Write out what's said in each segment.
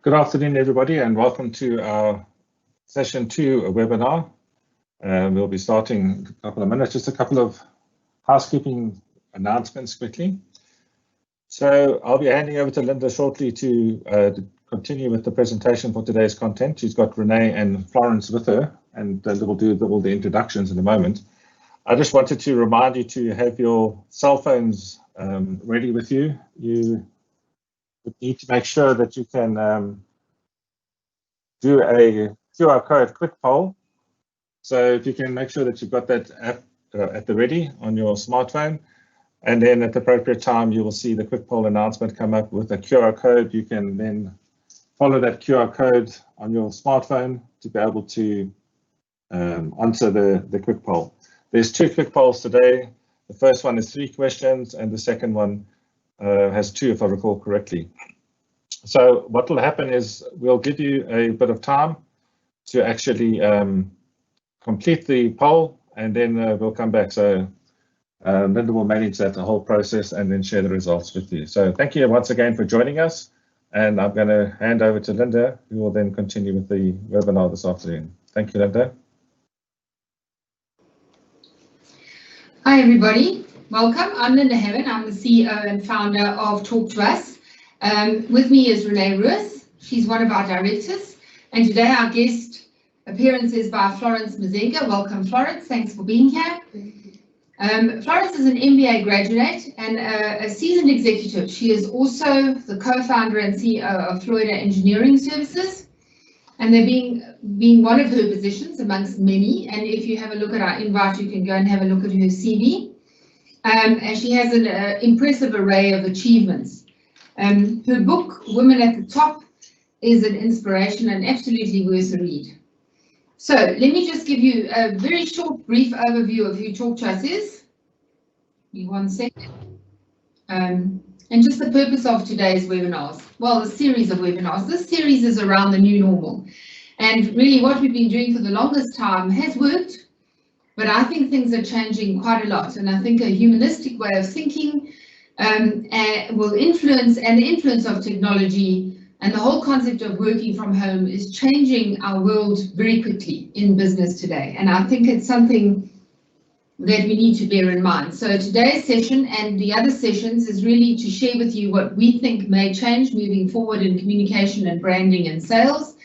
Good afternoon, everybody, and welcome to our session 2 webinar. We'll be starting in a couple of minutes. Just a couple of housekeeping announcements quickly. So I'll be handing over to Linda shortly to continue with the presentation for today's content. She's got Renee and Florence with her, and we'll do all the introductions in a moment. I just wanted to remind you to have your cell phones ready with you. You need to make sure that you can do a QR code quick poll. So if you can make sure that you've got that app at the ready on your smartphone, and then at the appropriate time you will see the quick poll announcement come up with a QR code. You can then follow that QR code on your smartphone to be able to answer the quick poll. There's 2 quick polls today. The first one is 3 questions, and the second one has 2, if I recall correctly. So what will happen is we'll give you a bit of time to actually complete the poll, and then we'll come back. So Linda will manage that the whole process and then share the results with you. So thank you once again for joining us, and I'm going to hand over to Linda, who will then continue with the webinar this afternoon. Thank you, Linda. Hi everybody, welcome. I'm Linda Heaven. I'm the CEO and founder of Talk to Us. With me is Renee Ruiz. She's one of our directors, and today our guest appearance is by Florence Musengi. Welcome, Florence. Thanks for being here. Florence is an MBA graduate and a seasoned executive. She is also the co-founder and CEO of Florida Engineering Services, and they're being one of her positions amongst many. And if you have a look at our invite, you can go and have a look at her CV. And she has an impressive array of achievements. Her book, Women at the Top, is an inspiration and absolutely worth a read. So let me just give you a very short, brief overview of who Talk to Us is. Give me 1 second. And just the purpose of today's webinars. Well, a series of webinars. This series is around the new normal. And really what we've been doing for the longest time has worked, but I think things are changing quite a lot. And I think a humanistic way of thinking will influence, and the influence of technology and the whole concept of working from home is changing our world very quickly in business today. And I think it's something that we need to bear in mind. So today's session and the other sessions is really to share with you what we think may change moving forward in communication and branding and sales,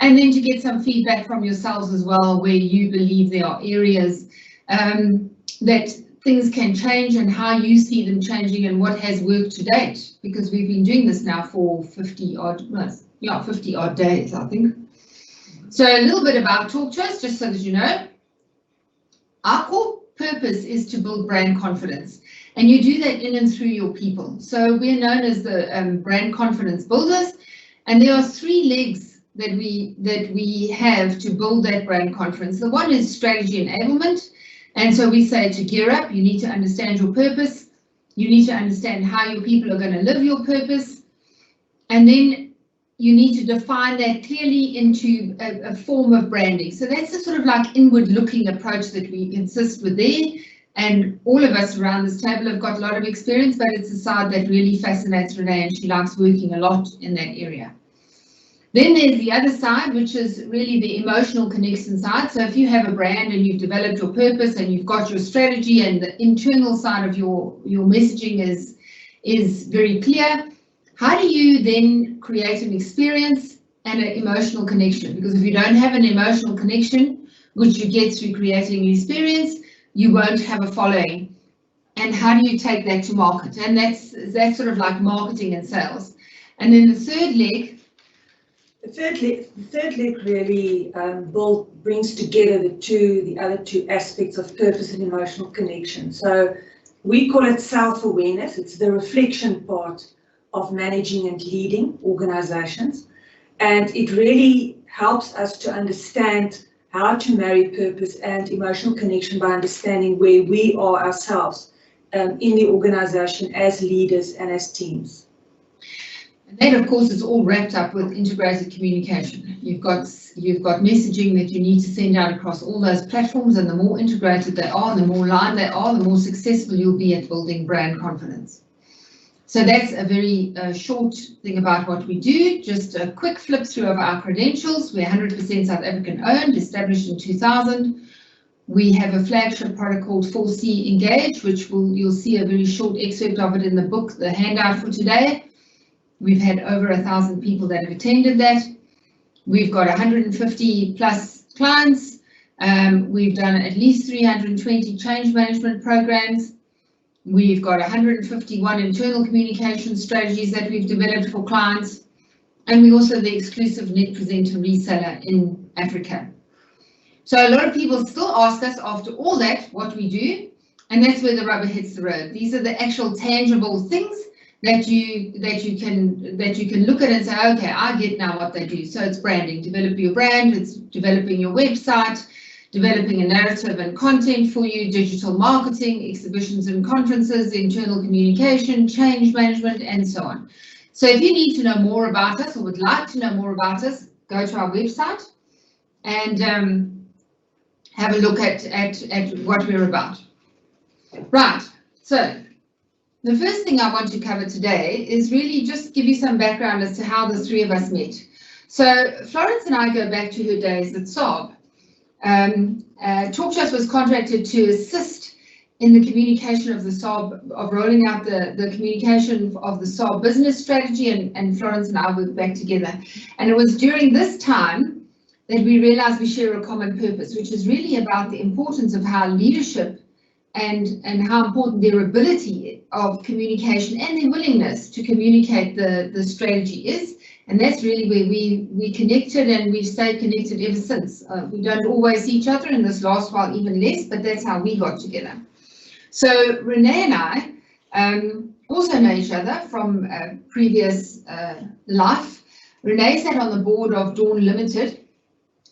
and then to get some feedback from yourselves as well, where you believe there are areas that things can change and how you see them changing and what has worked to date, because we've been doing this now for 50 odd days, I think. So a little bit about Talk to Us, just so that you know. Our core purpose is to build brand confidence, and you do that in and through your people. So we're known as the brand confidence builders, and there are 3 legs that we have to build that brand confidence. The one is strategy enablement. And so we say to gear up, you need to understand your purpose. You need to understand how your people are going to live your purpose. And then you need to define that clearly into a form of branding. So that's the sort of like inward looking approach that we insist with there. And all of us around this table have got a lot of experience, but it's a side that really fascinates Renee, and she likes working a lot in that area. Then there's the other side, which is really the emotional connection side. So if you have a brand and you've developed your purpose and you've got your strategy and the internal side of your messaging is very clear, how do you then create an experience and an emotional connection? Because if you don't have an emotional connection, which you get through creating an experience, you won't have a following. And how do you take that to market? And that's sort of like marketing and sales. And then the third leg, The third leg really brings together the other 2 aspects of purpose and emotional connection. So we call it self-awareness. It's the reflection part of managing and leading organizations. And it really helps us to understand how to marry purpose and emotional connection by understanding where we are ourselves in the organization as leaders and as teams. And that, of course, is all wrapped up with integrated communication. You've got messaging that you need to send out across all those platforms, and the more integrated they are, the more aligned they are, the more successful you'll be at building brand confidence. So that's a very short thing about what we do. Just a quick flip through of our credentials. We're 100% South African owned, established in 2000. We have a flagship product called 4C Engage, which you'll see a very short excerpt of it in the book, the handout for today. We've had over 1,000 people that have attended that. We've got 150 plus clients. We've done at least 320 change management programs. We've got 151 internal communication strategies that we've developed for clients. And we're also the exclusive net presenter reseller in Africa. So a lot of people still ask us after all that what we do, and that's where the rubber hits the road. These are the actual tangible things that you can look at and say, okay, I get now what they do. So it's branding, develop your brand, it's developing your website, developing a narrative and content for you, digital marketing, exhibitions and conferences, internal communication, change management, and so on. So if you need to know more about us or would like to know more about us, go to our website and have a look at what we're about. Right, so the first thing I want to cover today is really just give you some background as to how the three of us met. So Florence and I go back to her days at Saab. TalkTrust was contracted to assist in the communication of the Saab, of rolling out the communication of the Saab business strategy, and Florence and I worked back together. And it was during this time that we realized we share a common purpose, which is really about the importance of how leadership and how important their ability of communication and their willingness to communicate the strategy is. And that's really where we connected, and we've stayed connected ever since. We don't always see each other, in this last while even less, but that's how we got together. So Renee and I also know each other from a previous life. Renee sat on the board of Dawn Limited,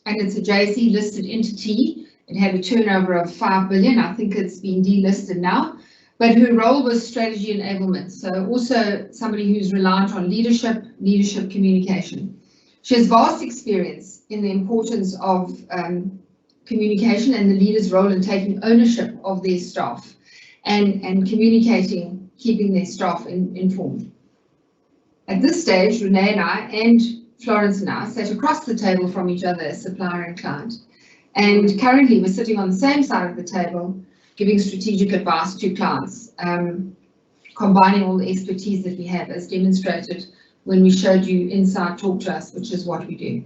and it's a JSE listed entity. It had a turnover of 5 billion. I think it's been delisted now, but her role was strategy enablement. So also somebody who's reliant on leadership communication. She has vast experience in the importance of communication and the leader's role in taking ownership of their staff and communicating, keeping their staff informed. At this stage, Renee and I and Florence and I sat across the table from each other as supplier and client. And currently we're sitting on the same side of the table, giving strategic advice to clients, combining all the expertise that we have as demonstrated when we showed you Inside TalkTrust, which is what we do.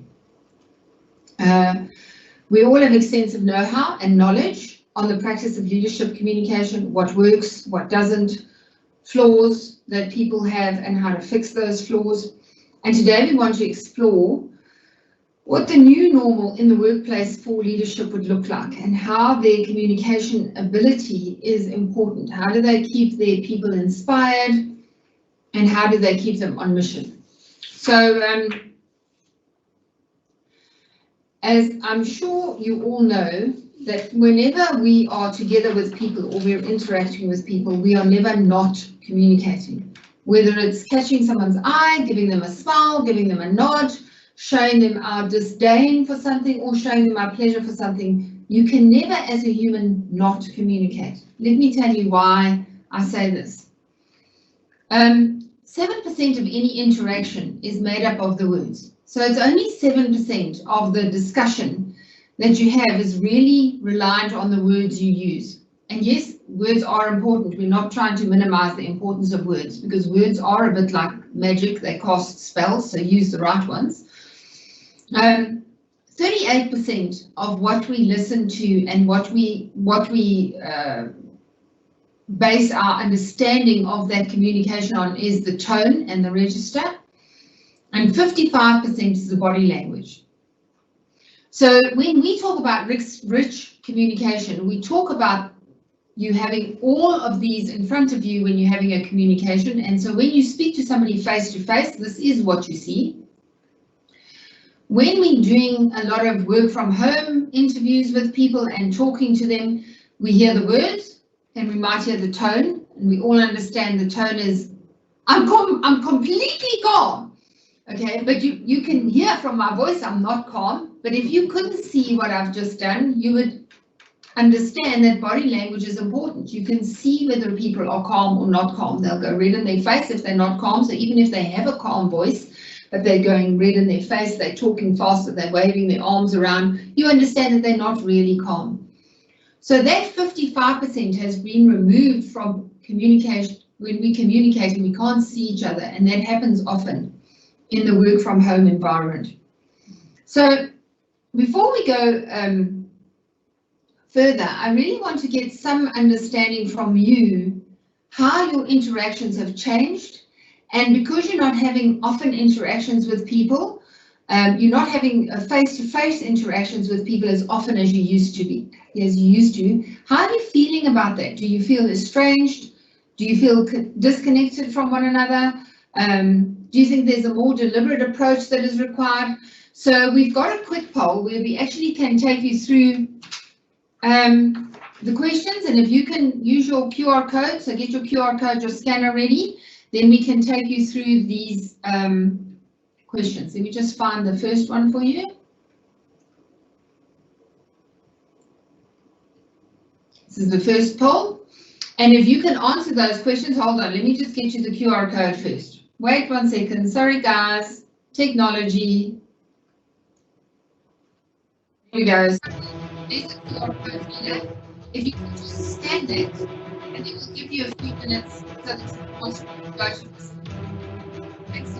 We all have extensive know-how and knowledge on the practice of leadership communication, what works, what doesn't, flaws that people have and how to fix those flaws. And today we want to explore what the new normal in the workplace for leadership would look like and how their communication ability is important. How do they keep their people inspired and how do they keep them on mission? So as I'm sure you all know, that whenever we are together with people or we're interacting with people, we are never not communicating. Whether it's catching someone's eye, giving them a smile, giving them a nod, showing them our disdain for something or showing them our pleasure for something, you can never as a human not communicate. Let me tell you why I say this. 7% of any interaction is made up of the words. So it's only 7% of the discussion that you have is really reliant on the words you use. And yes, words are important. We're not trying to minimize the importance of words because words are a bit like magic. They cast spells, so use the right ones. 38% of what we listen to and what we base our understanding of that communication on is the tone and the register, and 55% is the body language. So when we talk about rich communication, we talk about you having all of these in front of you when you're having a communication. And so when you speak to somebody face to face, this is what you see. When we're doing a lot of work from home interviews with people and talking to them, we hear the words and we might hear the tone, and we all understand the tone is, I'm completely calm. Okay, but you can hear from my voice I'm not calm, but if you couldn't see what I've just done, you would understand that body language is important. You can see whether people are calm or not calm. They'll go red in their face if they're not calm. So even if they have a calm voice, but they're going red in their face, they're talking faster, they're waving their arms around, you understand that they're not really calm. So that 55% has been removed from communication. When we communicate and we can't see each other, and that happens often in the work from home environment. So before we go further, I really want to get some understanding from you how your interactions have changed. And because you're not having often interactions with people, you're not having face-to-face interactions with people as often as you used to. How are you feeling about that? Do you feel estranged? Do you feel disconnected from one another? Do you think there's a more deliberate approach that is required? So we've got a quick poll where we actually can take you through the questions, and if you can use your QR code, so get your QR code, your scanner ready, then we can take you through these questions. Let me just find the first one for you. This is the first poll, and if you can answer those questions, hold on, let me just get you the QR code first. Wait 1 second, sorry guys, technology. Here we go. There's a QR code here. If you can just scan that, and it will give you a few minutes so that you can also go to this. Thanks.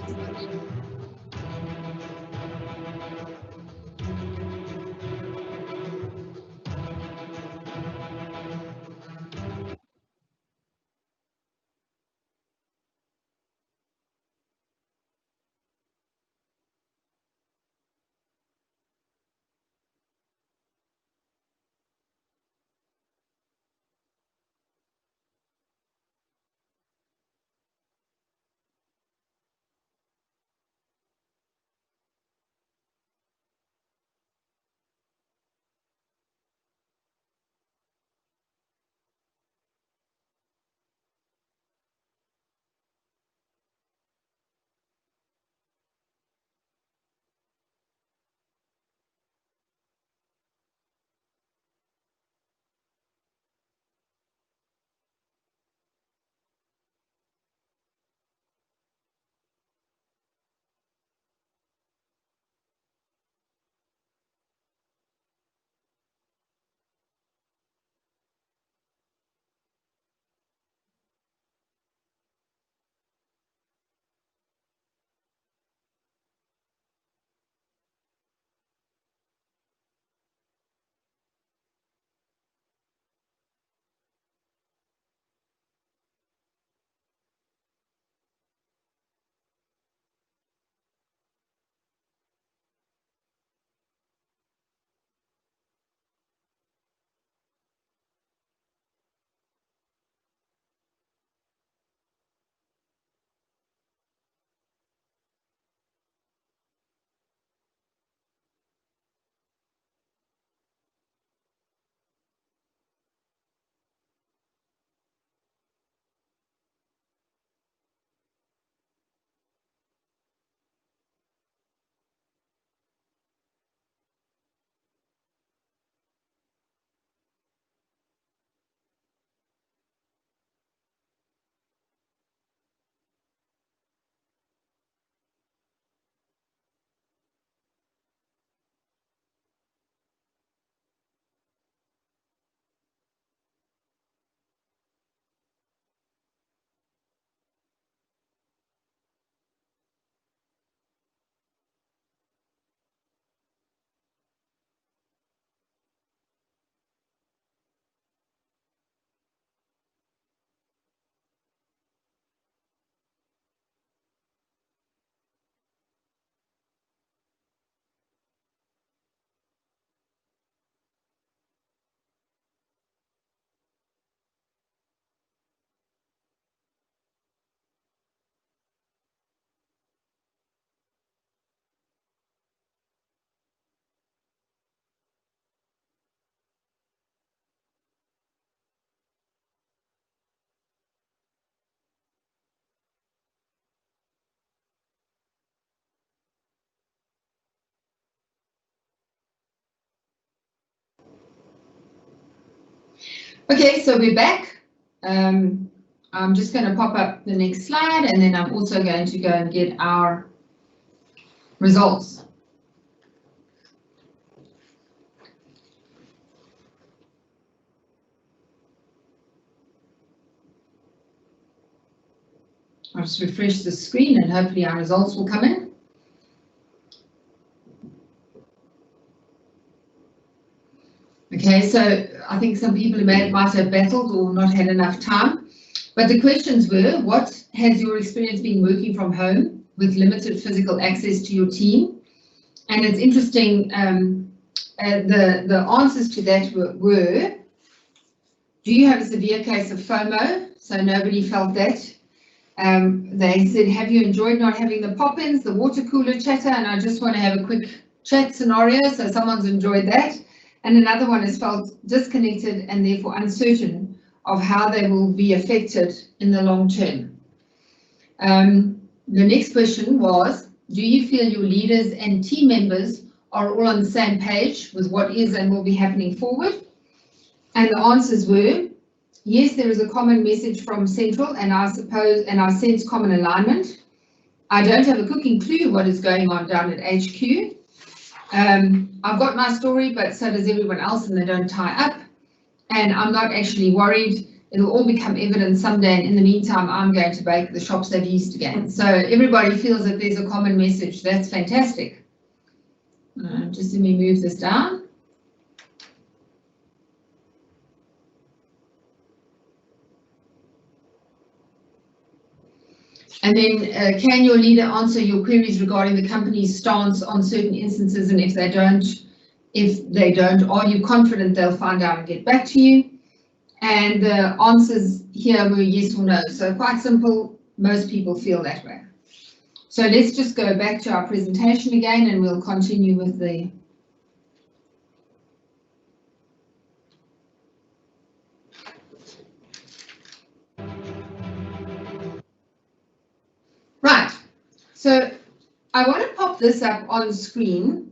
Okay, so we're back. I'm just going to pop up the next slide, and then I'm also going to go and get our results. I'll just refresh the screen and hopefully our results will come in. Okay, so I think some people might have battled or not had enough time, but the questions were, what has your experience been working from home with limited physical access to your team? And it's interesting, the answers to that were, do you have a severe case of FOMO? So nobody felt that. They said, have you enjoyed not having the pop-ins, the water cooler chatter, and I just want to have a quick chat scenario, so someone's enjoyed that. And another one has felt disconnected and therefore uncertain of how they will be affected in the long term. The next question was, do you feel your leaders and team members are all on the same page with what is and will be happening forward? And the answers were, yes, there is a common message from Central, and I sense common alignment. I don't have a cooking clue what is going on down at HQ. I've got my story, but so does everyone else, and they don't tie up. And I'm not actually worried. It'll all become evident someday, and in the meantime, I'm going to bake the shops they've used again. So everybody feels that there's a common message. That's fantastic. Just let me move this down. And then can your leader answer your queries regarding the company's stance on certain instances, and if they don't, are you confident they'll find out and get back to you? And the answers here were yes or no. So quite simple, most people feel that way. So let's just go back to our presentation again, and we'll continue with the right. So I want to pop this up on screen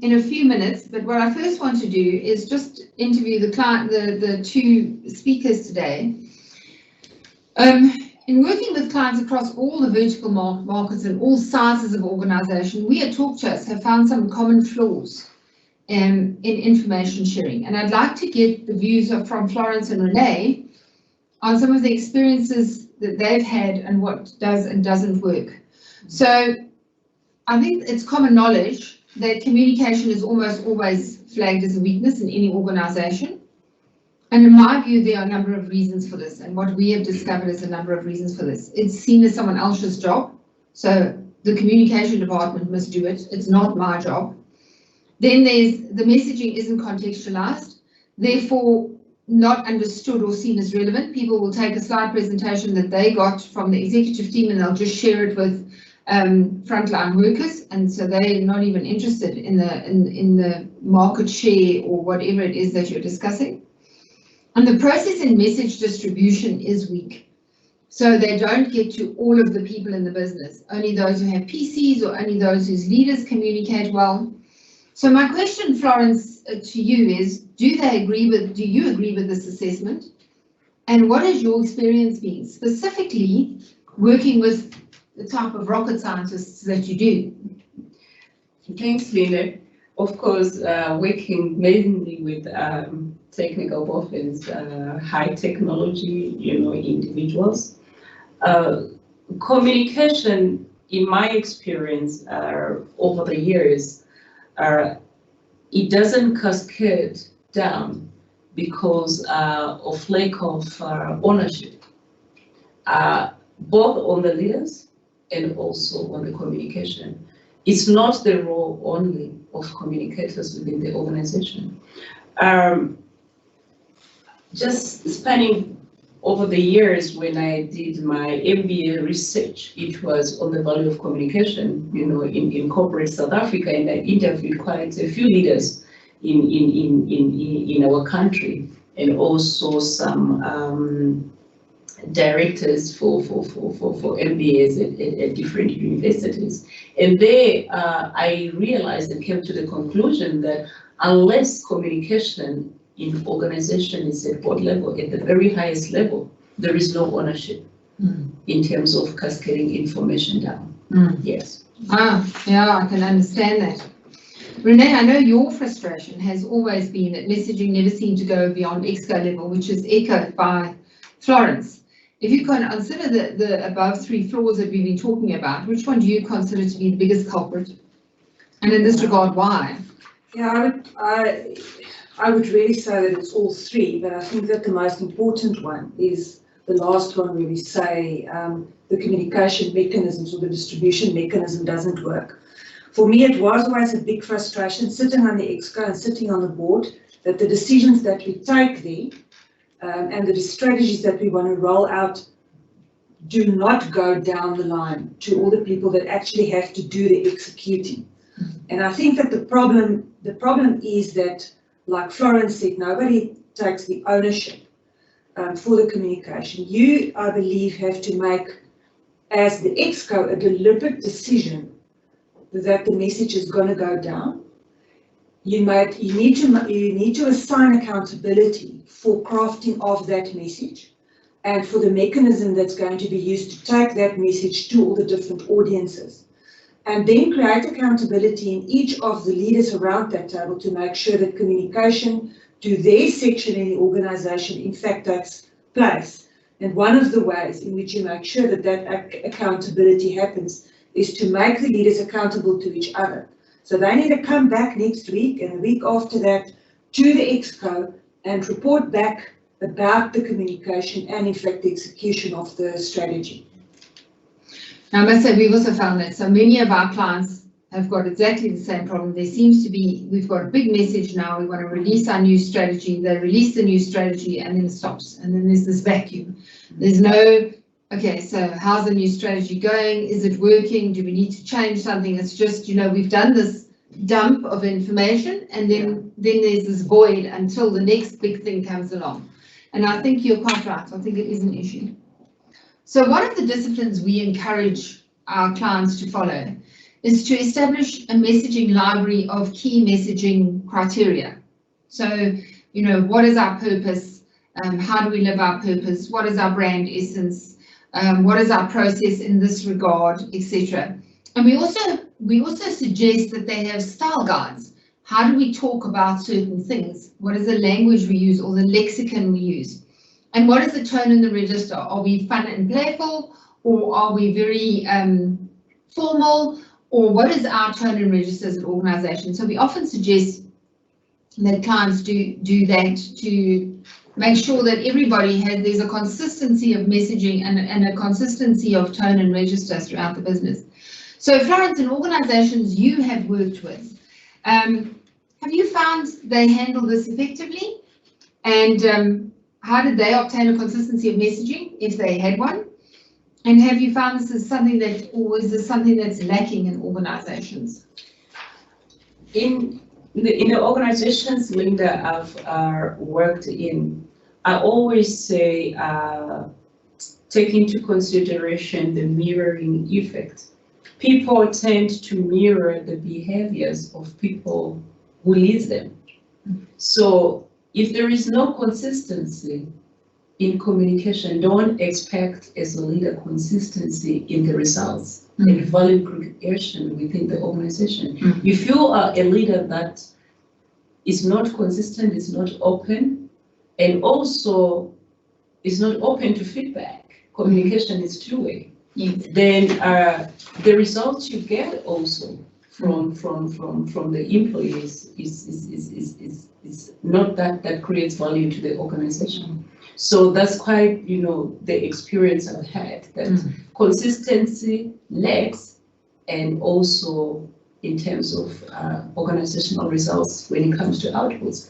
in a few minutes, but what I first want to do is just interview the client, the two speakers today. In working with clients across all the vertical markets and all sizes of organization, we at Talk to Us have found some common flaws in information sharing. And I'd like to get the views from Florence and Renee on some of the experiences that they've had and what does and doesn't work. So I think it's common knowledge that communication is almost always flagged as a weakness in any organization. And in my view, there are a number of reasons for this. And what we have discovered is a number of reasons for this. It's seen as someone else's job. So the communication department must do it. It's not my job. Then there's the messaging isn't contextualized, therefore not understood or seen as relevant. People will take a slide presentation that they got from the executive team and they'll just share it with frontline workers, and so they're not even interested in the market share or whatever it is that you're discussing. And the process and message distribution is weak. So they don't get to all of the people in the business, only those who have PCs or only those whose leaders communicate well. So my question, Florence, to you is, do you agree with this assessment? And what has your experience been, specifically working with the type of rocket scientists that you do? Thanks, Linda. Of course, working mainly with technical profiles, high technology, individuals. Communication, in my experience, over the years, it doesn't cascade down because of lack of ownership, both on the leaders and also on the communication. It's not the role only of communicators within the organization. Just spanning over the years when I did my MBA research, it was on the value of communication, in corporate South Africa, and I interviewed quite a few leaders in our country, and also some directors for MBAs at different universities. And there I realized and came to the conclusion that unless communication in organizations at board level, at the very highest level, there is no ownership in terms of cascading information down. Yes. Yeah, I can understand that. Renee, I know your frustration has always been that messaging never seemed to go beyond EXCO level, which is echoed by Florence. If you can consider the above three flaws that we've been talking about, which one do you consider to be the biggest culprit? And in this regard, why? Yeah, I would really say that it's all three, but I think that the most important one is the last one where we say the communication mechanisms or the distribution mechanism doesn't work. For me, it was always a big frustration sitting on the EXCO and sitting on the board that the decisions that we take there and the strategies that we want to roll out do not go down the line to all the people that actually have to do the executing. And I think that the problem is that, like Florence said, nobody takes the ownership for the communication. You, I believe, have to make, as the EXCO, a deliberate decision that the message is going to go down. You need to assign accountability for crafting of that message and for the mechanism that's going to be used to take that message to all the different audiences. And then create accountability in each of the leaders around that table to make sure that communication to their section in the organization in fact takes place. And one of the ways in which you make sure that that accountability happens is to make the leaders accountable to each other. So they need to come back next week and the week after that to the EXCO and report back about the communication and in fact the execution of the strategy. Now, I must say we've also found that so many of our clients have got exactly the same problem. There seems to be, we've got a big message now, we want to release our new strategy, they release the new strategy and then it stops. And then there's this vacuum. There's no, okay, so how's the new strategy going? Is it working? Do we need to change something? It's just, you know, we've done this dump of information and then there's this void until the next big thing comes along. And I think you're quite right. I think it is an issue. So one of the disciplines we encourage our clients to follow is to establish a messaging library of key messaging criteria. So, you know, what is our purpose? How do we live our purpose? What is our brand essence? What is our process in this regard, etc. And we also suggest that they have style guides. How do we talk about certain things? What is the language we use or the lexicon we use? And what is the tone in the register? Are we fun and playful, or are we very formal, or what is our tone and register as an organization? So we often suggest that clients do that to make sure that everybody there's a consistency of messaging and a consistency of tone and register throughout the business. So Florence, in organizations you have worked with, have you found they handle this effectively? And how did they obtain a consistency of messaging, if they had one? And have you found this is something that, or is this something that's lacking in organizations? In the organizations, Linda, I've worked in, I always say take into consideration the mirroring effect. People tend to mirror the behaviors of people who lead them. So if there is no consistency in communication, don't expect as a leader consistency in the results and value creation within the organization. If you are a leader that is not consistent, is not open, and also is not open to feedback, communication is two-way, then the results you get also from the employees is not that creates value to the organization. So that's quite, you know, the experience I've had, that consistency lacks, and also in terms of organizational results when it comes to outputs.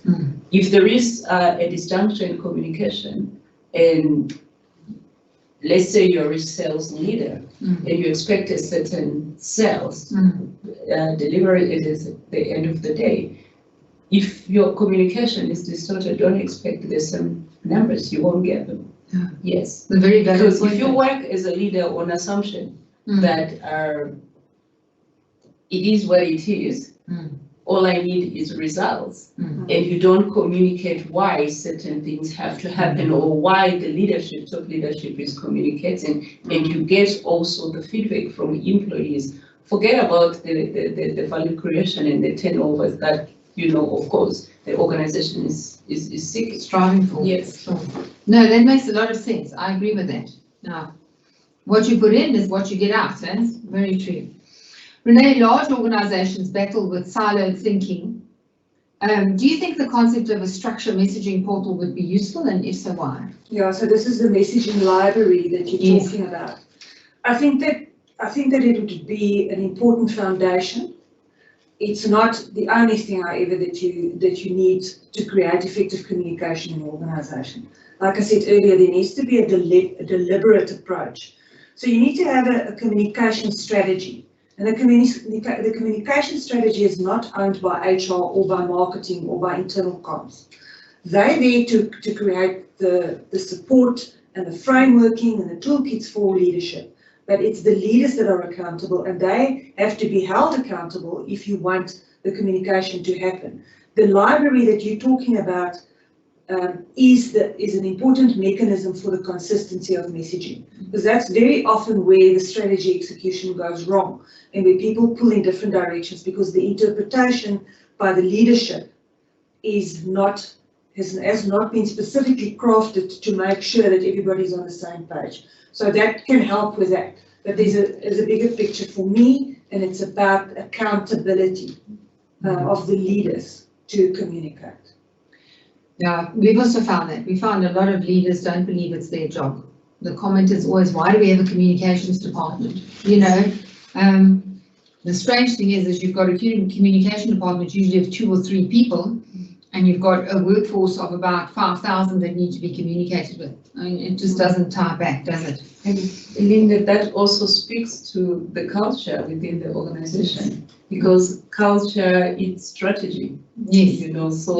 If there is a disjunction in communication, and let's say you're a sales leader and you expect a certain sales delivery at the end of the day, if your communication is distorted, don't expect the same numbers, you won't get them. Yes, very because if you work as a leader on assumption that it is what it is, all I need is results. And you don't communicate why certain things have to happen or why the leadership, top leadership is communicating, and you get also the feedback from employees. Forget about the value creation and the turnovers that, you know, of course, the organization is striving for. Yes. Sure. No, that makes a lot of sense. I agree with that. Now, what you put in is what you get out. That's very true. Renee, large organizations battle with siloed thinking. Do you think the concept of a structured messaging portal would be useful, and if so, why? Yeah, so this is the messaging library that you're talking about. I think that it would be an important foundation. It's not the only thing, however, that you need to create effective communication in an organization. Like I said earlier, there needs to be a deliberate approach. So you need to have a communication strategy. And the communication strategy is not owned by HR or by marketing or by internal comms. They're there to create the support and the frameworking and the toolkits for leadership. But it's the leaders that are accountable, and they have to be held accountable if you want the communication to happen. The library that you're talking about is an important mechanism for the consistency of messaging, because that's very often where the strategy execution goes wrong, and where people pull in different directions because the interpretation by the leadership has not been specifically crafted to make sure that everybody's on the same page. So that can help with that. But there's a bigger picture for me, and it's about accountability of the leaders to communicate. Yeah, we've also found that. We found a lot of leaders don't believe it's their job. The comment is always, why do we have a communications department? You know, the strange thing is you've got a communication department usually of 2 or 3 people, and you've got a workforce of about 5,000 that need to be communicated with. I mean, it just doesn't tie back, does it? And Linda, that also speaks to the culture within the organization, because culture is strategy. Yes. You know, so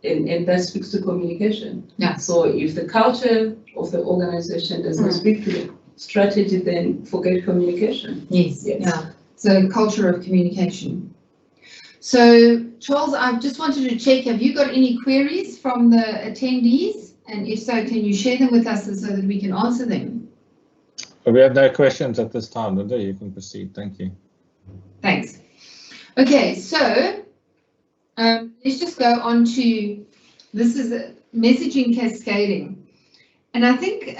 and that speaks to communication. Yeah. So if the culture of the organization does not speak to the strategy, then forget communication. Yes. Yeah. So culture of communication. So Charles, I just wanted to check, have you got any queries from the attendees? And if so, can you share them with us so that we can answer them? We have no questions at this time, Linda. You can proceed. Thank you. Thanks. Okay, so let's just go on to, this is messaging cascading. And I think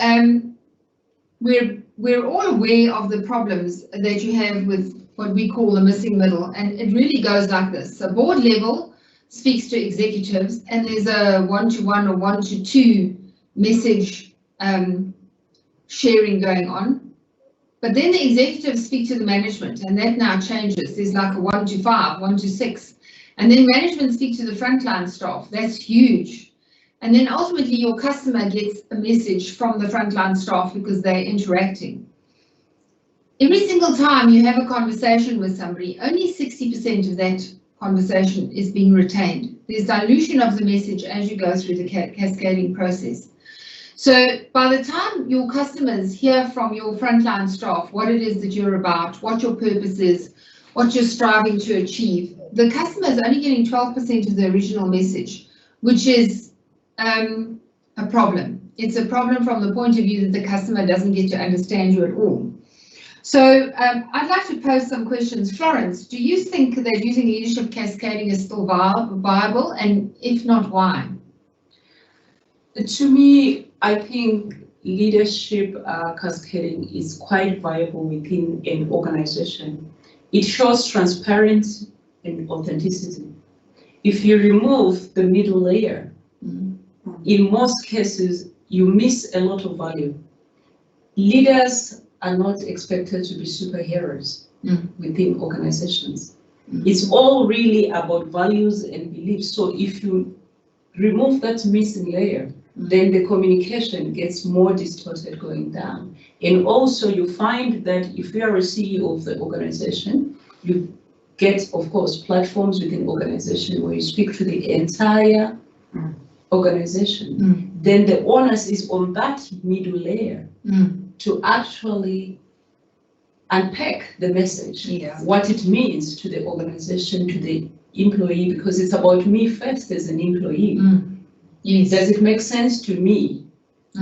we're all aware of the problems that you have with what we call the missing middle, and it really goes like this. So board level speaks to executives, and there's a 1-to-1 or 1-to-2 message sharing going on. But then the executives speak to the management, and that now changes. There's like a 1-to-5, 1-to-6. And then management speak to the frontline staff. That's huge. And then ultimately your customer gets a message from the frontline staff because they're interacting. Every single time you have a conversation with somebody, only 60% of that conversation is being retained. There's dilution of the message as you go through the cascading process. So by the time your customers hear from your frontline staff what it is that you're about, what your purpose is, what you're striving to achieve, the customer is only getting 12% of the original message, which is a problem. It's a problem from the point of view that the customer doesn't get to understand you at all. So I'd like to pose some questions. Florence, do you think that using leadership cascading is still viable? And if not, why? To me, I think leadership cascading is quite viable within an organization. It shows transparency and authenticity. If you remove the middle layer, in most cases, you miss a lot of value. Leaders are not expected to be superheroes within organizations. It's all really about values and beliefs. So if you remove that missing layer, then the communication gets more distorted going down. And also you find that if you are a CEO of the organization, you get, of course, platforms within organization where you speak to the entire organization. Then the onus is on that middle layer to actually unpack the message, what it means to the organization, to the employee, because it's about me first as an employee. Yes. Does it make sense to me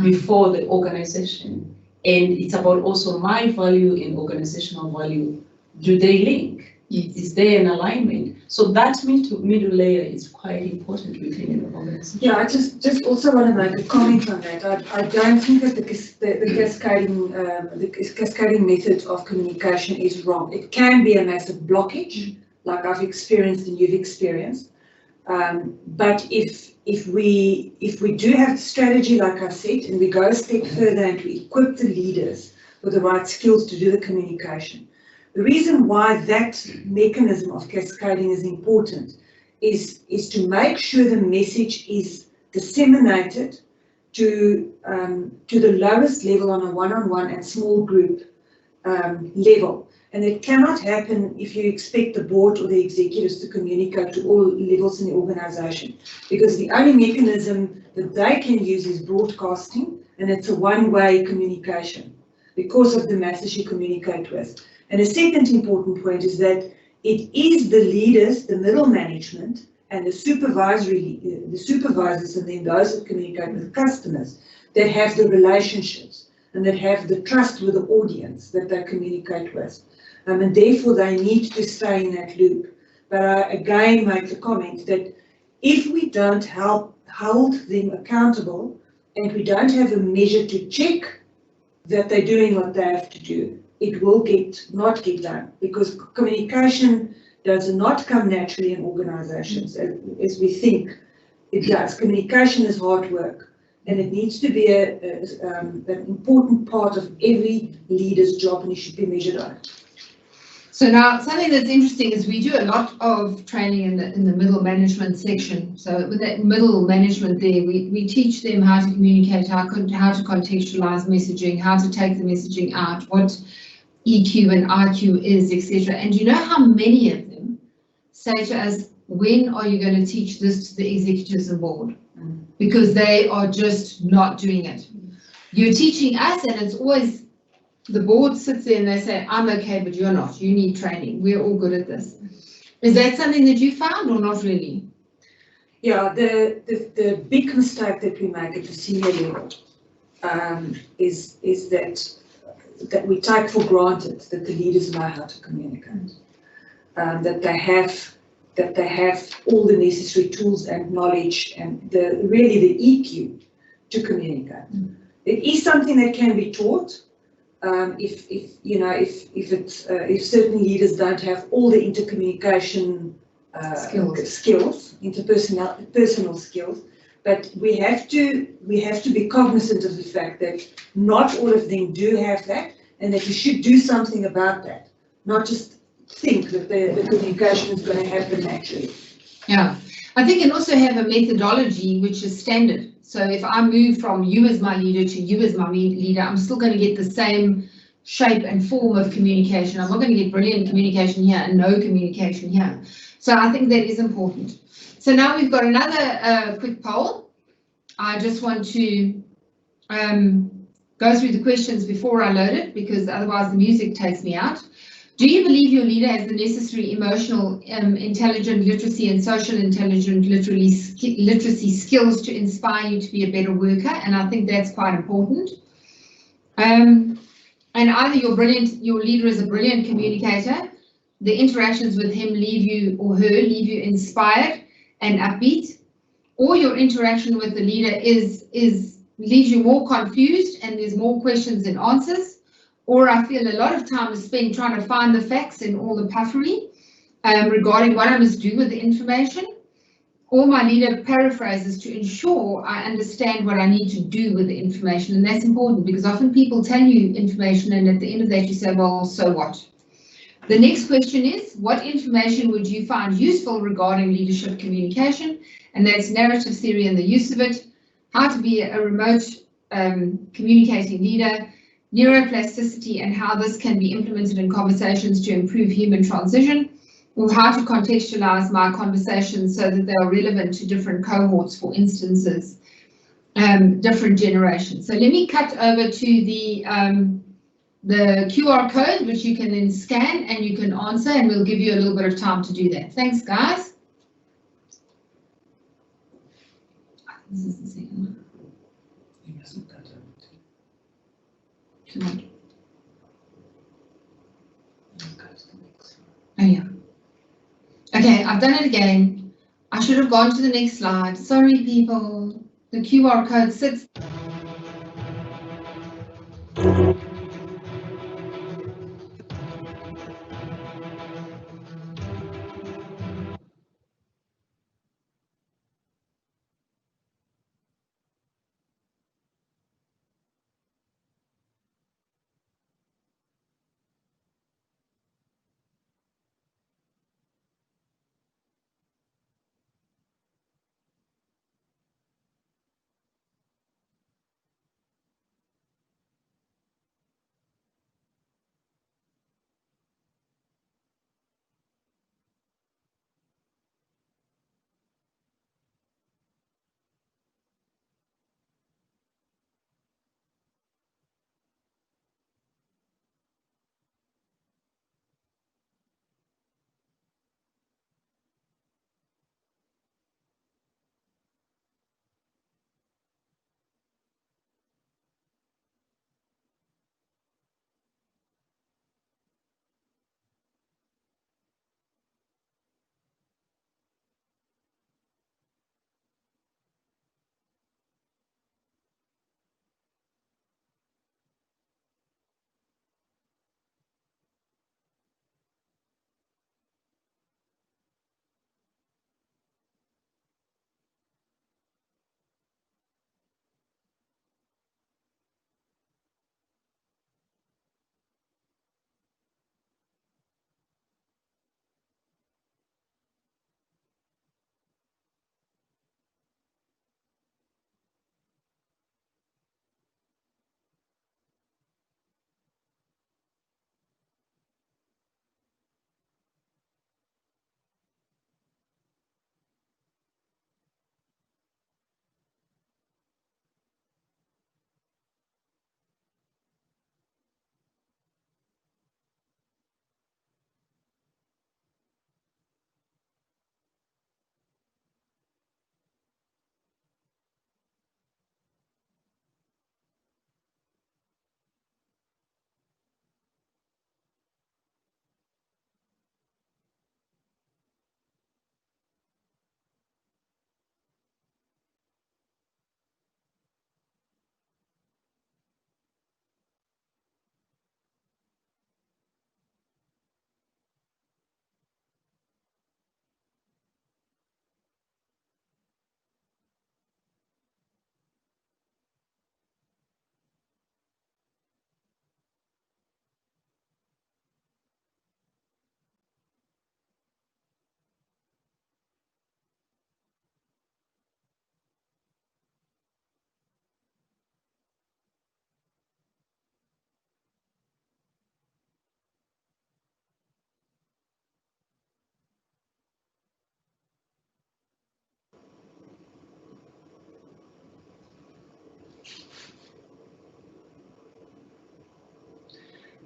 before the organization? And it's about also my value and organizational value. Do they link? Yes. Is there an alignment? So that middle layer is quite important within an organization. Yeah, I just also want to make a comment on that. I don't think that the cascading method of communication is wrong. It can be a massive blockage, like I've experienced and you've experienced. But if we do have strategy, like I said, and we go a step further and we equip the leaders with the right skills to do the communication, the reason why that mechanism of cascading is important is to make sure the message is disseminated to the lowest level on a one-on-one and small group level. And it cannot happen if you expect the board or the executives to communicate to all levels in the organization, because the only mechanism that they can use is broadcasting, and it's a one-way communication because of the masses you communicate with. And a second important point is that it is the leaders, the middle management, and the supervisors, and then those that communicate with customers, that have the relationships and that have the trust with the audience that they communicate with. And therefore they need to stay in that loop. But I again make the comment that if we don't hold them accountable and we don't have a measure to check that they're doing what they have to do, it will not get done, because communication does not come naturally in organizations as we think it does. Communication is hard work, and it needs to be an important part of every leader's job, and it should be measured on it. So now, something that's interesting is we do a lot of training in the middle management section. So with that middle management there, we teach them how to communicate, how to contextualize messaging, how to take the messaging out, what EQ and IQ is, etc. And you know how many of them say to us, when are you going to teach this to the executives and board? Because they are just not doing it. You're teaching us, and it's always the board sits there and they say, I'm okay, but you're not. You need training. We're all good at this. Is that something that you found or not really? Yeah, the big mistake that we make at the senior level is that we take for granted that the leaders know how to communicate, that they have all the necessary tools and knowledge and really the EQ to communicate. It is something that can be taught. If certain leaders don't have all the intercommunication skills, interpersonal skills, but we have to be cognizant of the fact that not all of them do have that, and that you should do something about that, not just think that the communication is going to happen naturally. Yeah, I think you also have a methodology which is standard. So if I move from you as my leader to you as my leader, I'm still going to get the same shape and form of communication. I'm not going to get brilliant communication here and no communication here. So I think that is important. So now we've got another quick poll. I just want to go through the questions before I load it, because otherwise the music takes me out. Do you believe your leader has the necessary emotional, intelligent literacy and social intelligent literacy skills to inspire you to be a better worker? And I think that's quite important. And either your leader is a brilliant communicator, the interactions with him leave you or her leave you inspired and upbeat, or your interaction with the leader leaves you more confused and there's more questions than answers. Or I feel a lot of time is spent trying to find the facts in all the puffery regarding what I must do with the information. Or my leader paraphrases to ensure I understand what I need to do with the information. And that's important, because often people tell you information and at the end of that you say, well, so what? The next question is, what information would you find useful regarding leadership communication? And that's narrative theory and the use of it, how to be a remote communicating leader, neuroplasticity and how this can be implemented in conversations to improve human transition, or how to contextualize my conversations so that they are relevant to different cohorts, for instances, different generations. So let me cut over to the QR code, which you can then scan and you can answer, and we'll give you a little bit of time to do that. Thanks, guys. This is the second one. You mustn't cut it. Come on. Go to the next one. Oh yeah. Okay, I've done it again. I should have gone to the next slide. Sorry, people. The QR code sits.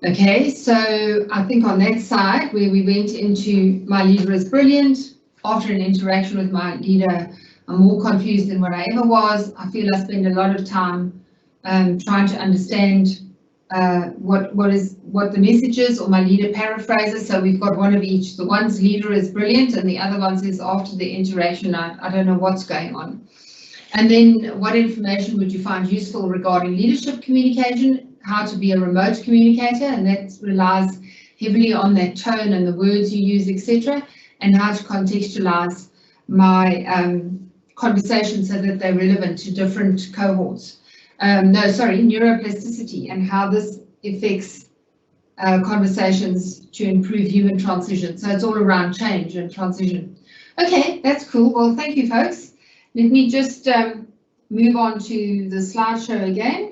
Okay, so I think on that side where we went into my leader is brilliant, after an interaction with my leader, I'm more confused than what I ever was. I feel I spend a lot of time trying to understand what the message is, or my leader paraphrases. So we've got one of each. The one's leader is brilliant and the other one says after the interaction, I don't know what's going on. And then what information would you find useful regarding leadership communication? How to be a remote communicator, and that relies heavily on that tone and the words you use, etc., and how to contextualize my conversations so that they're relevant to different cohorts. Neuroplasticity and how this affects conversations to improve human transition. So it's all around change and transition. Okay, that's cool. Well, thank you, folks. Let me just move on to the slideshow again.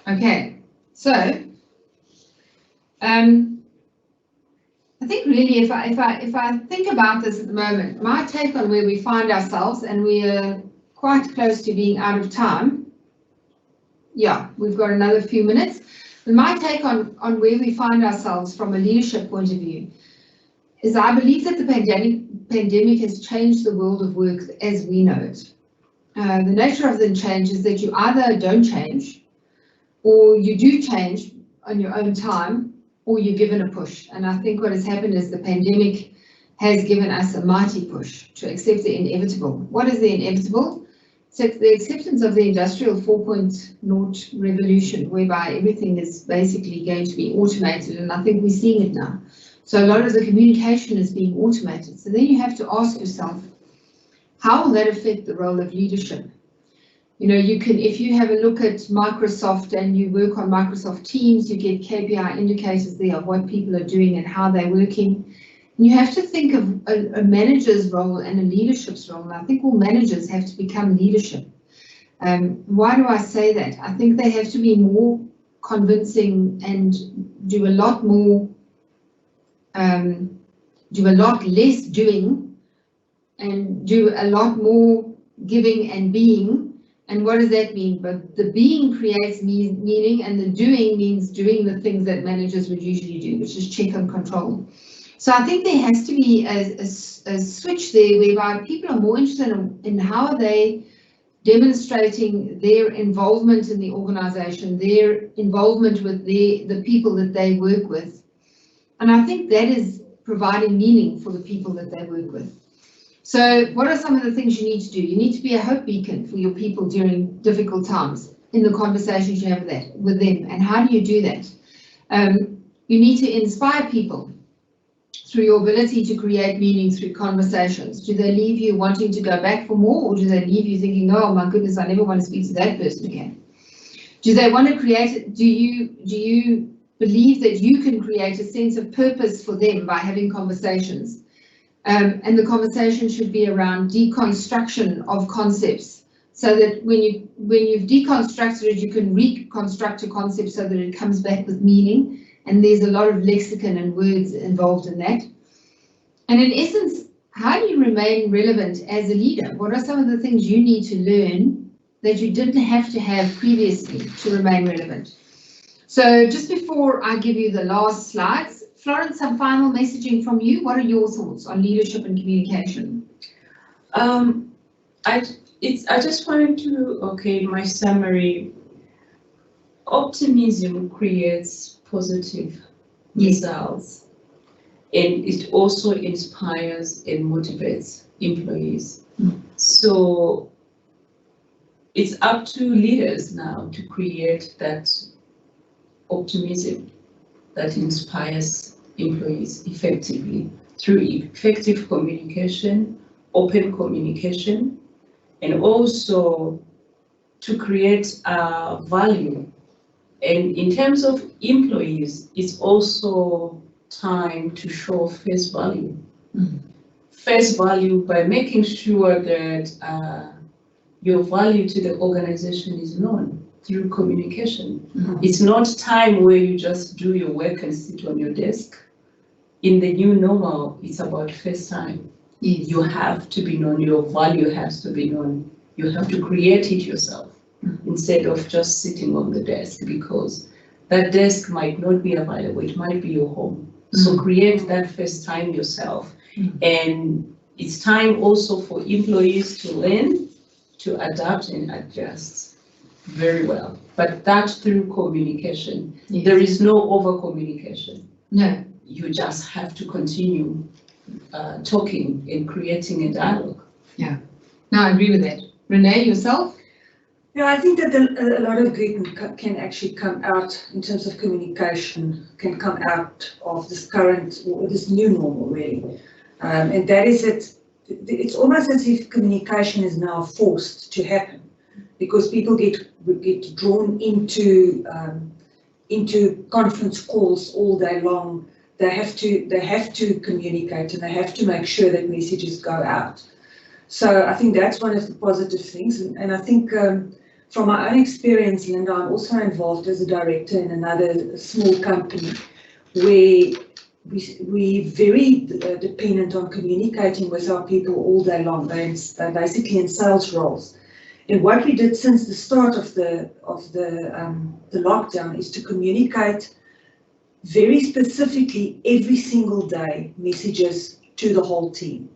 Okay, so I think really if I think about this at the moment, my take on where we find ourselves, and we are quite close to being out of time, yeah, we've got another few minutes. And my take on where we find ourselves from a leadership point of view is I believe that the pandemic has changed the world of work as we know it. The nature of the change is that you either don't change, or you do change on your own time, or you're given a push. And I think what has happened is the pandemic has given us a mighty push to accept the inevitable. What is the inevitable? So it's the acceptance of the industrial 4.0 revolution, whereby everything is basically going to be automated, and I think we're seeing it now. So a lot of the communication is being automated. So then you have to ask yourself, how will that affect the role of leadership? You know, you can, if you have a look at Microsoft and you work on Microsoft Teams, you get KPI indicators there of what people are doing and how they're working. And you have to think of a manager's role and a leadership's role. And I think all managers have to become leadership. Why do I say that? I think they have to be more convincing and do a lot more, do a lot less doing and do a lot more giving and being. And what does that mean? But the being creates meaning, and the doing means doing the things that managers would usually do, which is check and control. So I think there has to be a switch there whereby people are more interested in how are they demonstrating their involvement in the organization, their involvement with the people that they work with. And I think that is providing meaning for the people that they work with. So what are some of the things you need to do? You need to be a hope beacon for your people during difficult times in the conversations you have with them. And how do you do that? You need to inspire people through your ability to create meaning through conversations. Do they leave you wanting to go back for more, or do they leave you thinking, oh my goodness, I never want to speak to that person again? Do they want to create it? Do you believe that you can create a sense of purpose for them by having conversations? And the conversation should be around deconstruction of concepts, so that when you've deconstructed it, you can reconstruct a concept so that it comes back with meaning. And there's a lot of lexicon and words involved in that. And in essence, how do you remain relevant as a leader? What are some of the things you need to learn that you didn't have to have previously to remain relevant? So just before I give you the last slides, Florence, some final messaging from you. What are your thoughts on leadership and communication? I just wanted to, my summary. Optimism creates positive results, and it also inspires and motivates employees. So it's up to leaders now to create that optimism that inspires employees effectively through effective communication, open communication, and also to create value. And in terms of employees, it's also time to show face value. Face value by making sure that your value to the organization is known through communication. It's not time where you just do your work and sit on your desk. In the new normal, it's about face time. Yes. You have to be known, your value has to be known. You have to create it yourself instead of just sitting on the desk, because that desk might not be available, it might be your home. So create that face time yourself. And it's time also for employees to learn, to adapt and adjust very well. But that through communication. Yes. There is no over communication. No. You just have to continue talking and creating a dialogue. Yeah, no, I agree with that. Renee, yourself? Yeah, I think that a lot of good can actually come out in terms of communication, can come out of this current or this new normal, really. And that is it. It's almost as if communication is now forced to happen, because people get drawn into conference calls all day long. They have to communicate, and they have to make sure that messages go out. So I think that's one of the positive things. And I think from my own experience, Linda, I'm also involved as a director in another small company where we're very dependent on communicating with our people all day long. They're basically in sales roles. And what we did since the start of the lockdown is to communicate very specifically every single day messages to the whole team.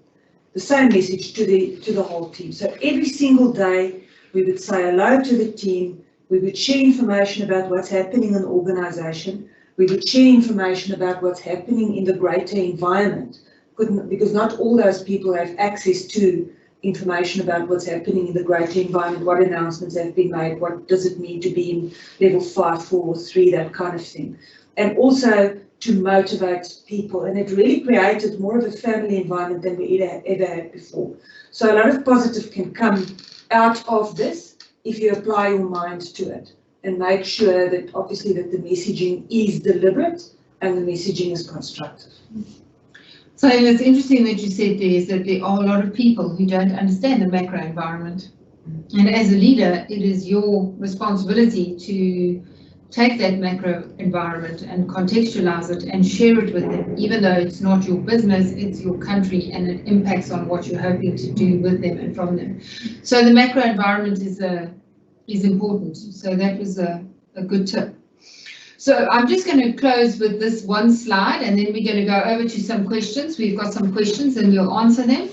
The same message to the whole team. So every single day we would say hello to the team, we would share information about what's happening in the organization, we would share information about what's happening in the greater environment, because not all those people have access to information about what's happening in the greater environment, what announcements have been made, what does it mean to be in level 5, 4, or 3, that kind of thing. And also to motivate people, and it really created more of a family environment than we ever had before. So a lot of positive can come out of this if you apply your mind to it and make sure that obviously that the messaging is deliberate and the messaging is constructive. So it's interesting that you said there is that there are a lot of people who don't understand the macro environment. And as a leader, it is your responsibility to take that macro environment and contextualize it and share it with them, even though it's not your business, it's your country, and it impacts on what you're hoping to do with them and from them. So the macro environment is important. So that was a good tip. So I'm just going to close with this one slide, and then we're going to go over to some questions. We've got some questions and we'll answer them.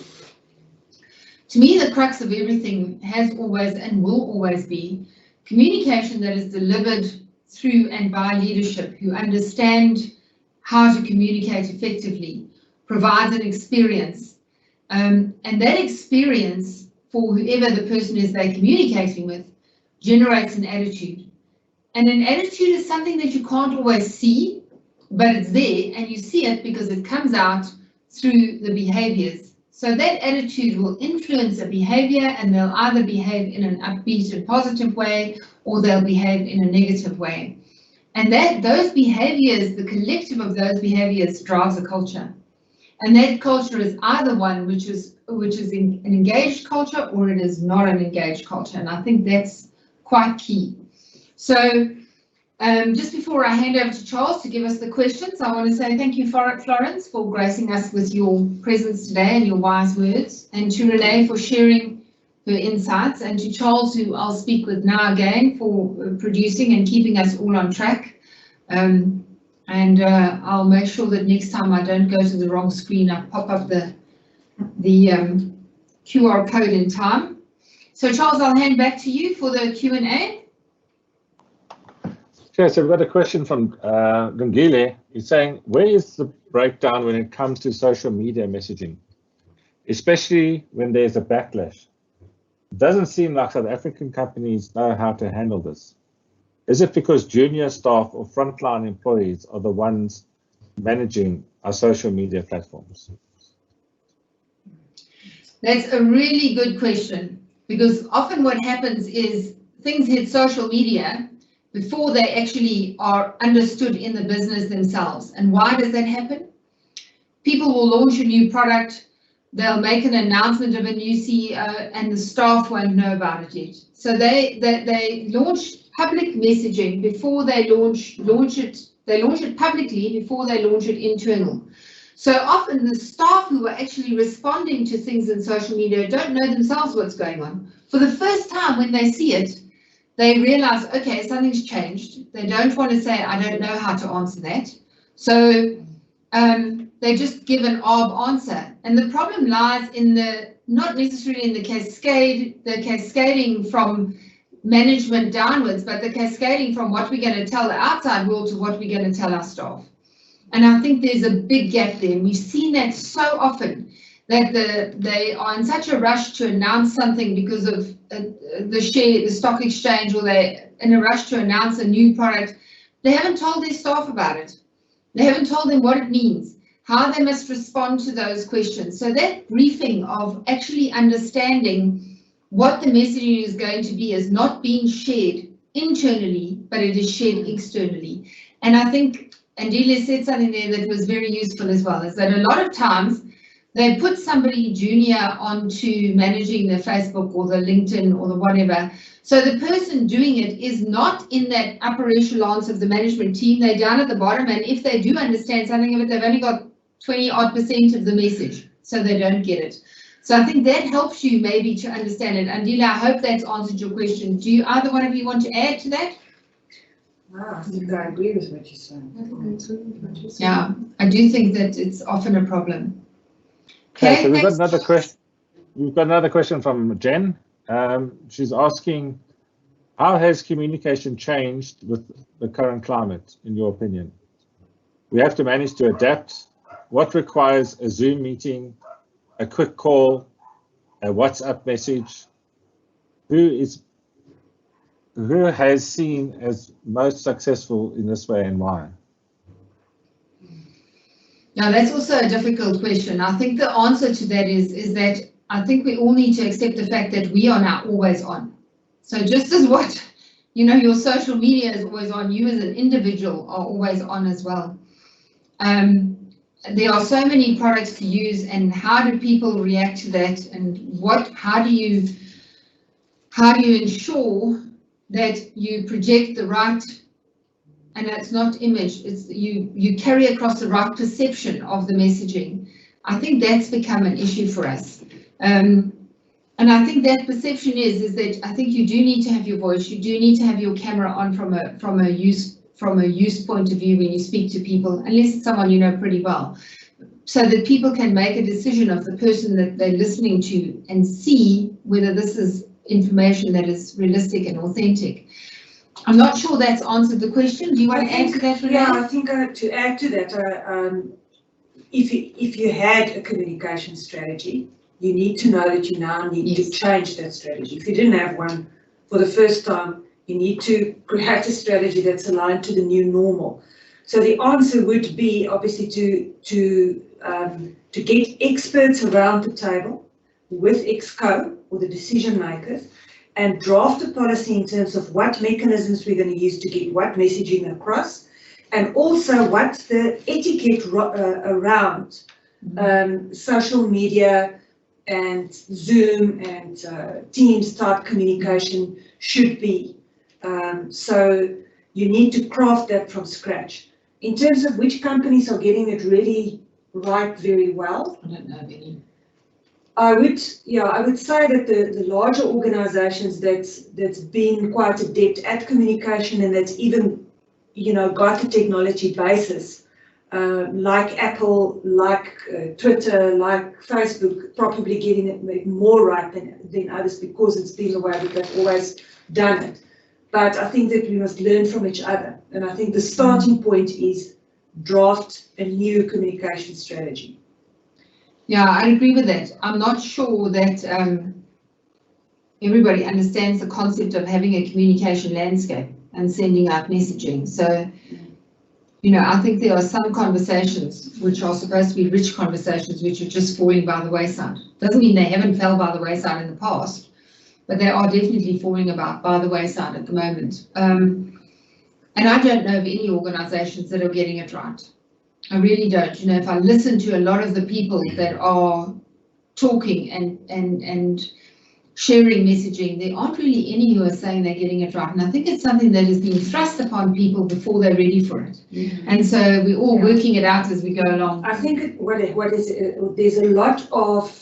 To me, the crux of everything has always and will always be communication that is delivered through and by leadership who understand how to communicate effectively, provides an experience, and that experience for whoever the person is they're communicating with generates an attitude. And an attitude is something that you can't always see, but it's there, and you see it because it comes out through the behaviors. So that attitude will influence a behavior, and they'll either behave in an upbeat and positive way, or they'll behave in a negative way. And those behaviors, the collective of those behaviors drives a culture. And that culture is either one which is an engaged culture, or it is not an engaged culture. And I think that's quite key. So just before I hand over to Charles to give us the questions, I want to say thank you, Florence, for gracing us with your presence today and your wise words, and to Renee for sharing her insights, and to Charles, who I'll speak with now again, for producing and keeping us all on track. I'll make sure that next time I don't go to the wrong screen, I pop up the QR code in time. So Charles, I'll hand back to you for the Q&A. Okay, so we've got a question from Gungile. He's saying, where is the breakdown when it comes to social media messaging, especially when there's a backlash? It doesn't seem like South African companies know how to handle this. Is it because junior staff or frontline employees are the ones managing our social media platforms? That's a really good question, because often what happens is things hit social media before they actually are understood in the business themselves. And why does that happen? People will launch a new product, they'll make an announcement of a new CEO, and the staff won't know about it yet. So they launch public messaging before they launch it. They launch it publicly before they launch it internal. So often the staff who are actually responding to things in social media don't know themselves what's going on. For the first time when they see it, they realize, okay, something's changed. They don't want to say, I don't know how to answer that. So they just give an answer. And the problem lies in not necessarily in the cascading from management downwards, but the cascading from what we're going to tell the outside world to what we're going to tell our staff. And I think there's a big gap there. We've seen that so often, that they are in such a rush to announce something because of the stock exchange, or they're in a rush to announce a new product. They haven't told their staff about it. They haven't told them what it means, how they must respond to those questions. So that briefing of actually understanding what the messaging is going to be is not being shared internally, but it is shared externally. And I think Andile said something there that was very useful as well, is that a lot of times they put somebody junior onto managing the Facebook or the LinkedIn or the whatever. So the person doing it is not in that upper echelons of the management team. They're down at the bottom, and if they do understand something of it, they've only got 20% of the message, so they don't get it. So I think that helps you maybe to understand it. Andila, I hope that's answered your question. Do you either one of you want to add to that? I think I agree with what you're saying. Yeah, I do think that it's often a problem. Okay, so we've got thanks. another question. We've got another question from Jen. She's asking, how has communication changed with the current climate, in your opinion? We have to manage to adapt. What requires a Zoom meeting, a quick call, a WhatsApp message? Who has seen as most successful in this way and why? Now, that's also a difficult question. I think the answer to that is that I think we all need to accept the fact that we are now always on. So just as what, your social media is always on, you as an individual are always on as well. There are so many products to use, and how do people react to that, and how do you ensure that you project the right, and that's not image, it's you carry across the right perception of the messaging. I think that's become an issue for us. And I think that perception is that I think you do need to have your voice, you do need to have your camera on from a use point of view when you speak to people, unless it's someone you know pretty well, so that people can make a decision of the person that they're listening to and see whether this is information that is realistic and authentic. I'm not sure that's answered the question. Do you want to add to that, Renee? Yeah, I think to add to that, if you had a communication strategy, you need to know that you now need to change that strategy. If you didn't have one for the first time, you need to create a strategy that's aligned to the new normal. So the answer would be obviously to get experts around the table with Exco or the decision makers and draft a policy in terms of what mechanisms we're going to use to get what messaging across, and also what's the etiquette around social media and Zoom and Teams type communication should be. So you need to craft that from scratch. In terms of which companies are getting it really right very well, I don't know of any. I would say that the larger organizations that's been quite adept at communication and that's even, got a technology basis, like Apple, like Twitter, like Facebook, probably getting it more right than others because it's been the way that they've always done it. But I think that we must learn from each other. And I think the starting point is draft a new communication strategy. Yeah, I agree with that. I'm not sure that everybody understands the concept of having a communication landscape and sending out messaging. So, I think there are some conversations which are supposed to be rich conversations which are just falling by the wayside. Doesn't mean they haven't fell by the wayside in the past, but they are definitely falling by the wayside at the moment. And I don't know of any organizations that are getting it right. I really don't. If I listen to a lot of the people that are talking and sharing messaging, there aren't really any who are saying they're getting it right. And I think it's something that is being thrust upon people before they're ready for it. Mm-hmm. And so we're all working it out as we go along. I think there's a lot of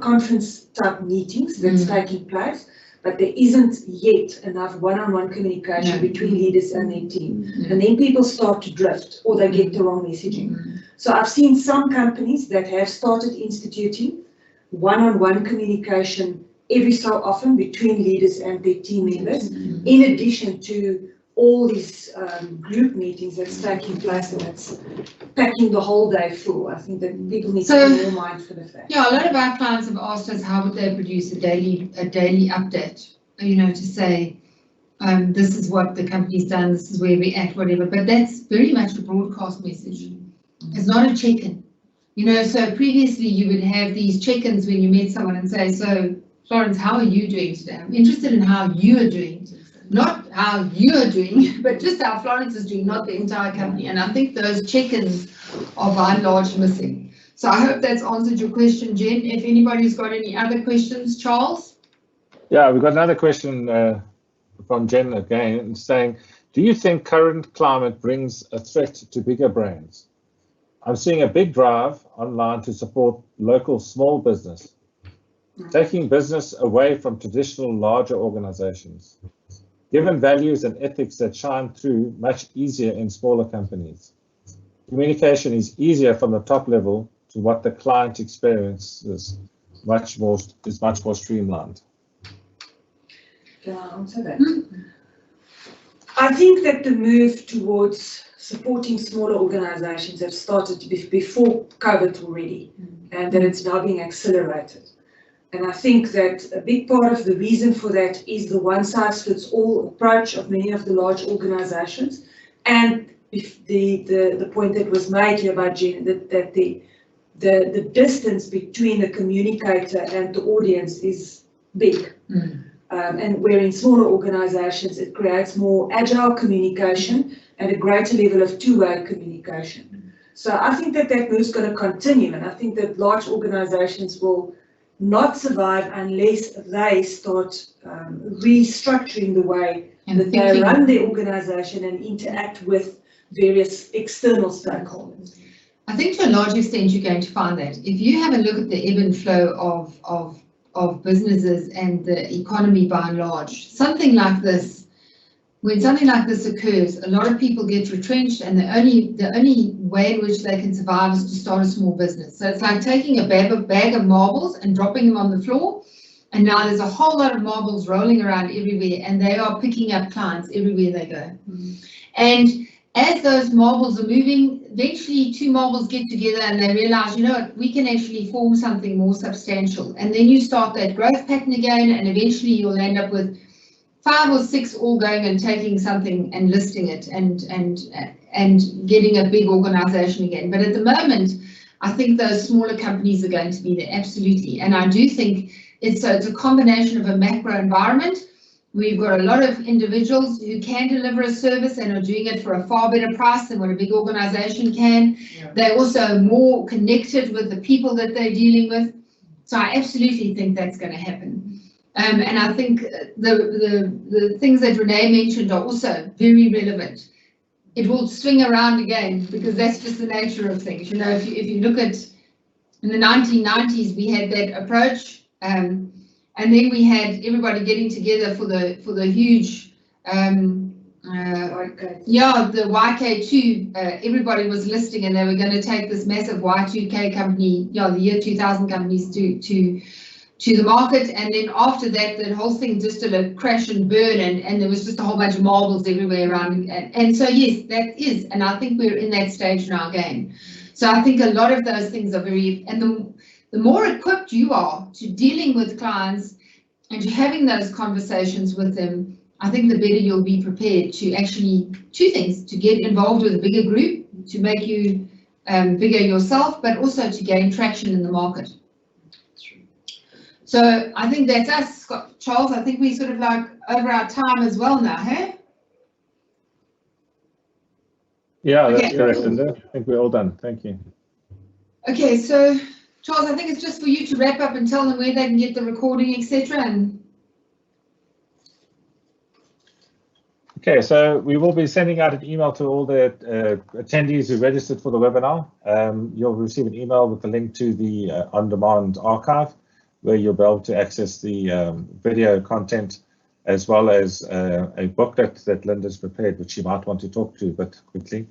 conference type meetings that's taking place, but there isn't yet enough one-on-one communication between leaders and their team. And then people start to drift or they get the wrong messaging. So I've seen some companies that have started instituting one-on-one communication every so often between leaders and their team members, in addition to all these group meetings that's taking place and that's packing the whole day full. I think that people need to be more mindful of that. Yeah, a lot of our clients have asked us how would they produce a daily update, to say this is what the company's done, this is where we're at, whatever. But that's very much a broadcast message. It's not a check-in. So previously you would have these check-ins when you met someone and say, so Florence, how are you doing today? I'm interested in how you are doing. Not how you are doing, but just how Florence is doing, not the entire company. And I think those check-ins are by and large missing. So I hope that's answered your question, Jen. If anybody's got any other questions, Charles? Yeah, we've got another question from Jen again saying, do you think current climate brings a threat to bigger brands? I'm seeing a big drive online to support local small business, taking business away from traditional larger organizations. Given values and ethics that shine through much easier in smaller companies. Communication is easier from the top level to what the client experiences much more streamlined. Can I answer that? I think that the move towards supporting smaller organizations have started before COVID already, and that it's now being accelerated. And I think that a big part of the reason for that is the one-size-fits-all approach of many of the large organizations, and the point that was made here by Jen, that the distance between the communicator and the audience is big. And where in smaller organizations it creates more agile communication and a greater level of two-way communication. So I think that that move's going to continue, and I think that large organizations will not survive unless they start restructuring the way that they run their organization and interact with various external stakeholders. I think to a large extent you're going to find that. If you have a look at the ebb and flow of businesses and the economy by and large, something like this, when something like this occurs, a lot of people get retrenched, and the only way in which they can survive is to start a small business. So it's like taking a bag of marbles and dropping them on the floor, and now there's a whole lot of marbles rolling around everywhere, and they are picking up clients everywhere they go. And as those marbles are moving, eventually two marbles get together and they realize, you know what, we can actually form something more substantial. And then you start that growth pattern again, and eventually you'll end up with 5 or 6 all going and taking something and listing it and getting a big organization again. But at the moment, I think those smaller companies are going to be there, absolutely. And I do think it's a combination of a macro environment. We've got a lot of individuals who can deliver a service and are doing it for a far better price than what a big organization can. Yeah. They're also more connected with the people that they're dealing with. So I absolutely think that's going to happen. And I think the things that Renee mentioned are also very relevant. It will swing around again because that's just the nature of things. You know, if you look at in the 1990s, we had that approach. And then we had everybody getting together for the huge, the YK2. Everybody was listing, and they were going to take this massive Y2K company, the year 2000 companies to the market. And then after that, the whole thing just did a crash and burn, and there was just a whole bunch of marbles everywhere around. And so yes, that is, and I think we're in that stage now again. So I think a lot of those things are very, and the more equipped you are to dealing with clients and to having those conversations with them, I think the better you'll be prepared to actually, 2 things, to get involved with a bigger group, to make you bigger yourself, but also to gain traction in the market. So I think that's us, Charles. I think we sort of like over our time as well now, hey? Yeah, that's correct, Linda. I think we're all done. Thank you. Okay, so Charles, I think it's just for you to wrap up and tell them where they can get the recording, etc. And okay, so we will be sending out an email to all the attendees who registered for the webinar. You'll receive an email with the link to the on-demand archive, where you'll be able to access the video content, as well as a booklet that Linda's prepared, which you might want to talk to a bit quickly,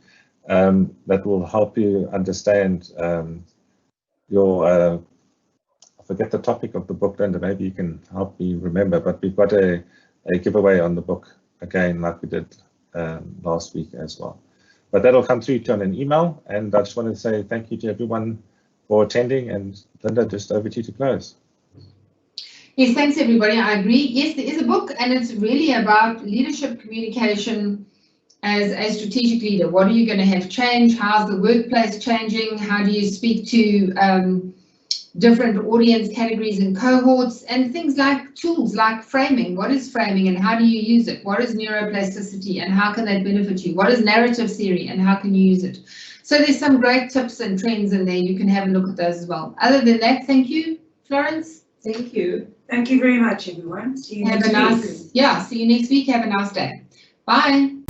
that will help you understand I forget the topic of the book, Linda, maybe you can help me remember, but we've got a giveaway on the book again, like we did last week as well. But that'll come through to you on an email, and I just want to say thank you to everyone for attending, and Linda, just over to you to close. Yes, thanks everybody, I agree. Yes, there is a book, and it's really about leadership communication as a strategic leader. What are you going to have change? How's the workplace changing? How do you speak to different audience categories and cohorts, and things like tools like framing. What is framing and how do you use it? What is neuroplasticity and how can that benefit you? What is narrative theory and how can you use it? So there's some great tips and trends in there. You can have a look at those as well. Other than that, thank you, Florence. Thank you. Thank you very much, everyone. See you next week. See you next week. Have a nice day. Bye.